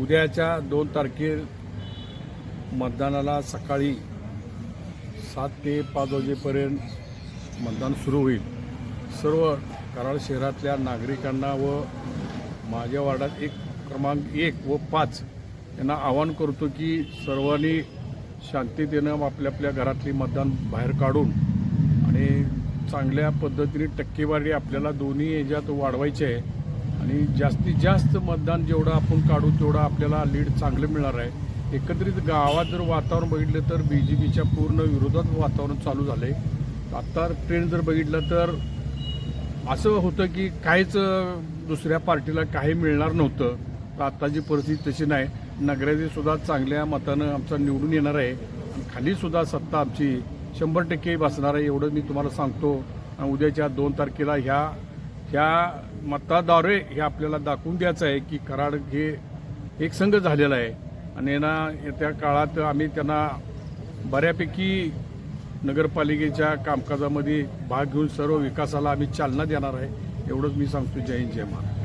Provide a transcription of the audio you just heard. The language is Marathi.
उद्याच्या 2 तारखेला मतदानाला सकाळी 7 ते 5 वाजेपर्यंत मतदान सुरू होईल. सर्व कराड शहरातल्या नागरिकांना व माझ्या वार्डात क्रमांक 1 व 5 यांना आवाहन करतो की सर्वांनी शांततेनं आपल्या घरातली मतदान बाहेर काढून आणि चांगल्या पद्धतीने टक्केवारी आपल्याला दोन्ही ह्याच्यात वाढवायची आहे आणि जास्तीत जास्त मतदान जेवढं आपण काढू तेवढं आपल्याला लीड चांगलं मिळणार आहे. एकत्रित गावात जर वातावरण बघितलं तर BJPच्या पूर्ण विरोधात वातावरण चालू झालं आहे. आत्ता ट्रेंड जर बघितलं तर असं होतं की काहीच दुसऱ्या पार्टीला काही मिळणार नव्हतं. तर आत्ताची परिस्थिती तशी नाही. नगराध्यक्षसुद्धा चांगल्या मतानं आमचा निवडून येणार आहे आणि खालीसुद्धा सत्ता आमची 100% बसणार आहे एवढं मी तुम्हाला सांगतो. आणि उद्याच्या 2 तारखेला ह्या मताद्वारे हे आपल्याला दाखवून द्यायचं आहे की कराड हे एकसंघ झालेला आहे आणि ना येत्या काळात आम्ही त्यांना बऱ्यापैकी नगरपालिकेच्या कामकाजामध्ये भाग घेऊन सर्व विकासाला आम्ही चालना देणार आहे एवढंच मी सांगतो. जय हिंद जय महाराष्ट्र.